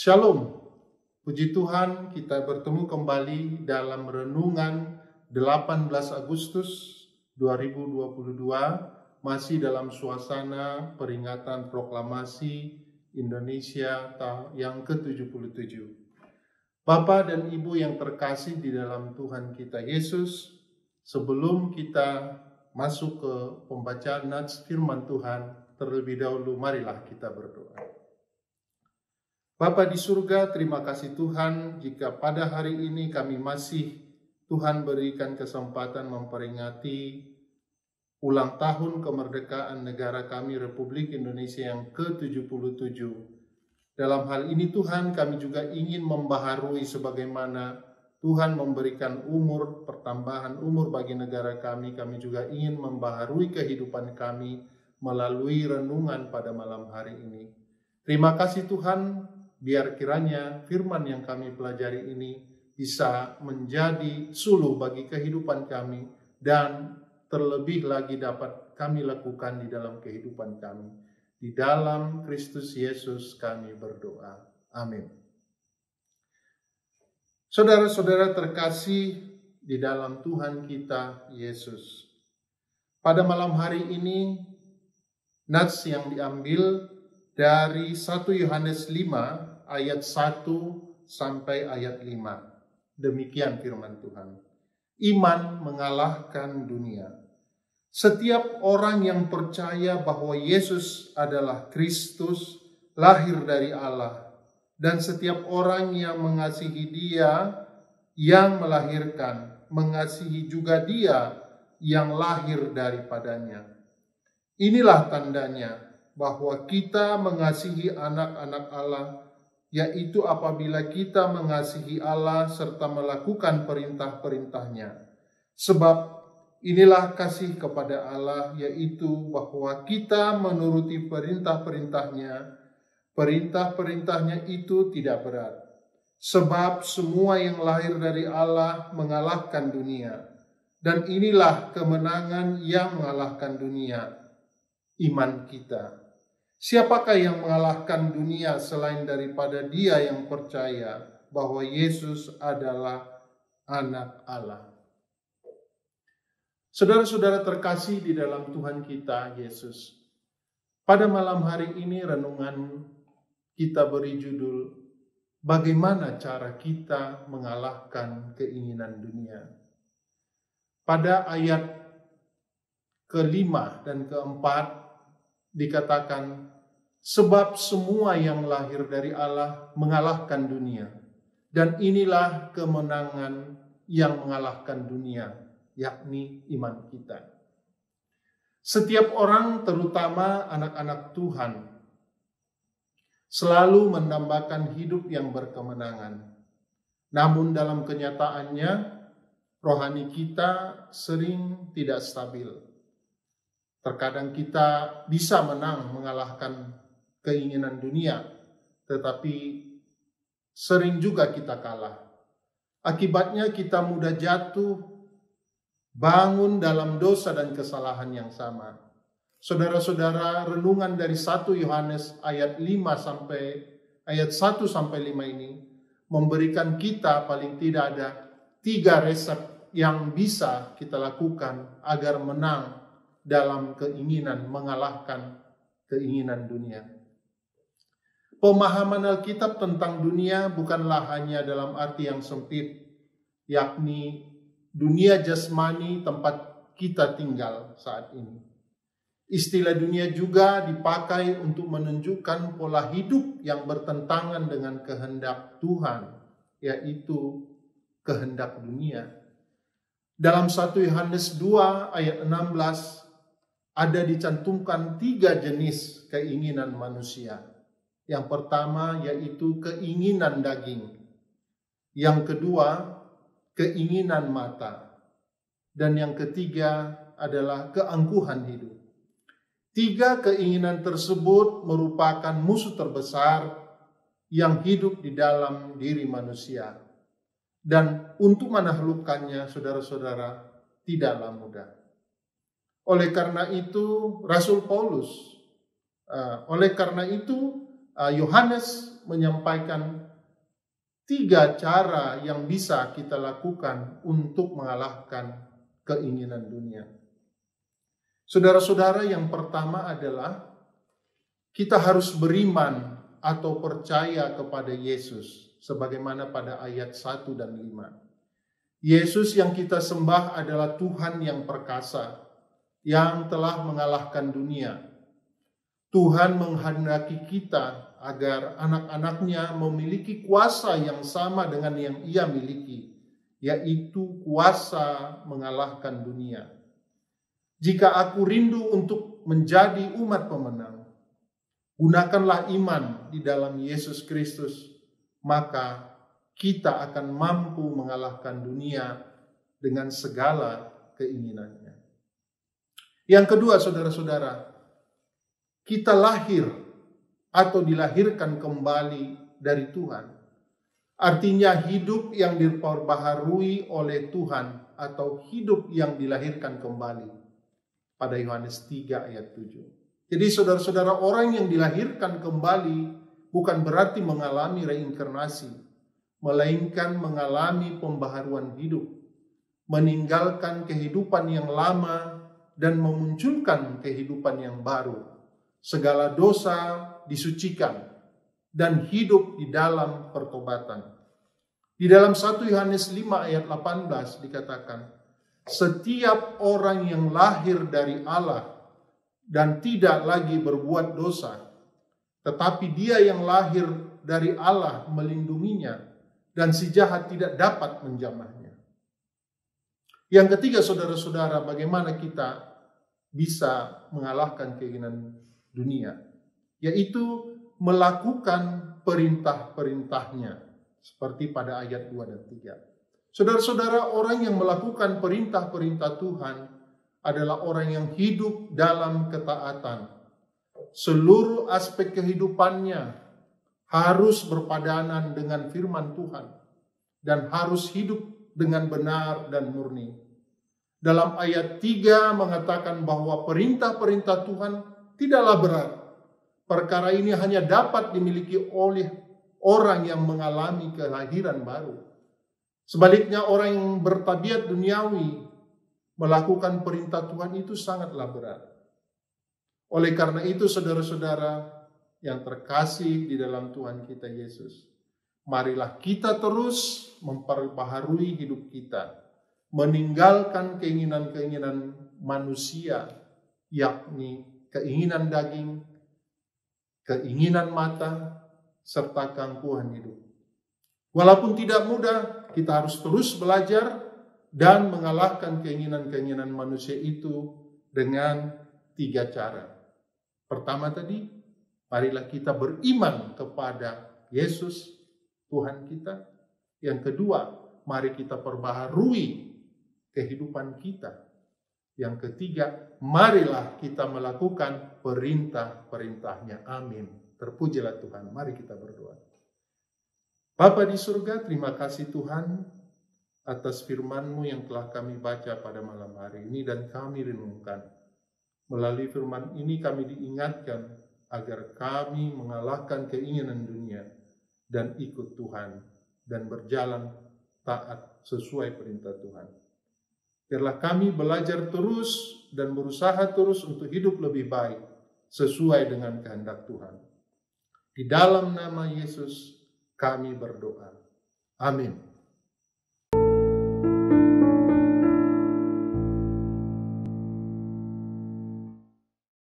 Shalom, puji Tuhan kita bertemu kembali dalam renungan 18 Agustus 2022, masih dalam suasana peringatan proklamasi Indonesia yang ke-77. Bapak dan Ibu yang terkasih di dalam Tuhan kita Yesus, sebelum kita masuk ke pembacaan nats firman Tuhan, terlebih dahulu marilah kita berdoa. Bapa di surga, terima kasih Tuhan jika pada hari ini kami masih Tuhan berikan kesempatan memperingati ulang tahun kemerdekaan negara kami Republik Indonesia yang ke-77. Dalam hal ini Tuhan, kami juga ingin membaharui sebagaimana Tuhan memberikan pertambahan umur bagi negara kami juga ingin membaharui kehidupan kami melalui renungan pada malam hari ini. Terima kasih Tuhan, biar kiranya firman yang kami pelajari ini bisa menjadi suluh bagi kehidupan kami dan terlebih lagi dapat kami lakukan di dalam kehidupan kami. Di dalam Kristus Yesus kami berdoa. Amin. Saudara-saudara terkasih di dalam Tuhan kita Yesus. Pada malam hari ini, nats yang diambil dari 1 Yohanes 5 ayat 1 sampai ayat 5. Demikian firman Tuhan. Iman mengalahkan dunia. Setiap orang yang percaya bahwa Yesus adalah Kristus, lahir dari Allah, dan setiap orang yang mengasihi Dia yang melahirkan, mengasihi juga Dia yang lahir daripadanya. Inilah tandanya bahwa kita mengasihi anak-anak Allah, yaitu apabila kita mengasihi Allah serta melakukan perintah-perintahnya. Sebab inilah kasih kepada Allah, yaitu bahwa kita menuruti perintah-perintahnya. Perintah-perintahnya itu tidak berat. Sebab semua yang lahir dari Allah mengalahkan dunia. Dan inilah kemenangan yang mengalahkan dunia, iman kita. Siapakah yang mengalahkan dunia selain daripada dia yang percaya bahwa Yesus adalah anak Allah? Saudara-saudara terkasih di dalam Tuhan kita Yesus. Pada malam hari ini renungan kita beri judul, bagaimana cara kita mengalahkan keinginan dunia. Pada ayat ke-5 dan ke-4 dikatakan, sebab semua yang lahir dari Allah mengalahkan dunia. Dan inilah kemenangan yang mengalahkan dunia, yakni iman kita. Setiap orang, terutama anak-anak Tuhan, selalu mendambakan hidup yang berkemenangan. Namun dalam kenyataannya, rohani kita sering tidak stabil. Terkadang kita bisa menang mengalahkan keinginan dunia, tetapi sering juga kita kalah. Akibatnya kita mudah jatuh, bangun dalam dosa dan kesalahan yang sama. Saudara-saudara, renungan dari 1 Yohanes ayat 1 sampai 5 ini memberikan kita paling tidak ada 3 resep yang bisa kita lakukan agar menang dalam keinginan mengalahkan keinginan dunia. Pemahaman Alkitab tentang dunia bukanlah hanya dalam arti yang sempit, yakni dunia jasmani tempat kita tinggal saat ini. Istilah dunia juga dipakai untuk menunjukkan pola hidup yang bertentangan dengan kehendak Tuhan, yaitu kehendak dunia. Dalam 1 Yohanes 2 ayat 16 ada dicantumkan 3 jenis keinginan manusia. Yang pertama yaitu keinginan daging. Yang kedua, keinginan mata. Dan yang ketiga adalah keangkuhan hidup. 3 keinginan tersebut merupakan musuh terbesar yang hidup di dalam diri manusia. Dan untuk menaklukkannya, saudara-saudara, tidaklah mudah. Oleh karena itu, Yohanes menyampaikan 3 cara yang bisa kita lakukan untuk mengalahkan keinginan dunia. Saudara-saudara, yang pertama adalah kita harus beriman atau percaya kepada Yesus, sebagaimana pada ayat 1 dan 5. Yesus yang kita sembah adalah Tuhan yang perkasa, yang telah mengalahkan dunia. Tuhan menghendaki kita agar anak-anaknya memiliki kuasa yang sama dengan yang Ia miliki, yaitu kuasa mengalahkan dunia. Jika aku rindu untuk menjadi umat pemenang, gunakanlah iman di dalam Yesus Kristus, maka kita akan mampu mengalahkan dunia dengan segala keinginannya. Yang kedua, saudara-saudara, kita lahir atau dilahirkan kembali dari Tuhan. Artinya hidup yang diperbaharui oleh Tuhan atau hidup yang dilahirkan kembali. Pada Yohanes 3 ayat 7. Jadi saudara-saudara, orang yang dilahirkan kembali bukan berarti mengalami reinkarnasi, melainkan mengalami pembaharuan hidup, meninggalkan kehidupan yang lama dan memunculkan kehidupan yang baru. Segala dosa disucikan dan hidup di dalam pertobatan. Di dalam 1 Yohanes 5 ayat 18 dikatakan, setiap orang yang lahir dari Allah dan tidak lagi berbuat dosa, tetapi dia yang lahir dari Allah melindunginya, dan si jahat tidak dapat menjamahnya. Yang ketiga, saudara-saudara, bagaimana kita bisa mengalahkan keinginan dunia, yaitu melakukan perintah-perintahnya, seperti pada ayat 2 dan 3. Saudara-saudara, orang yang melakukan perintah-perintah Tuhan adalah orang yang hidup dalam ketaatan. Seluruh aspek kehidupannya harus berpadanan dengan firman Tuhan dan harus hidup dengan benar dan murni. Dalam ayat 3 mengatakan bahwa perintah-perintah Tuhan tidaklah berat. Perkara ini hanya dapat dimiliki oleh orang yang mengalami kelahiran baru. Sebaliknya orang yang bertabiat duniawi melakukan perintah Tuhan itu sangatlah berat. Oleh karena itu, saudara-saudara yang terkasih di dalam Tuhan kita Yesus, marilah kita terus memperbaharui hidup kita, meninggalkan keinginan-keinginan manusia, yakni keinginan daging, keinginan mata, serta keangkuhan hidup. Walaupun tidak mudah, kita harus terus belajar dan mengalahkan keinginan-keinginan manusia itu dengan 3 cara. Pertama tadi, marilah kita beriman kepada Yesus, Tuhan kita. Yang kedua, mari kita perbaharui kehidupan kita. Yang ketiga, marilah kita melakukan perintah-perintahnya. Amin. Terpujilah Tuhan. Mari kita berdoa. Bapa di surga, terima kasih Tuhan atas firman-Mu yang telah kami baca pada malam hari ini dan kami renungkan. Melalui firman ini kami diingatkan agar kami mengalahkan keinginan dunia dan ikut Tuhan dan berjalan taat sesuai perintah Tuhan. Biarlah kami belajar terus dan berusaha terus untuk hidup lebih baik sesuai dengan kehendak Tuhan. Di dalam nama Yesus kami berdoa. Amin.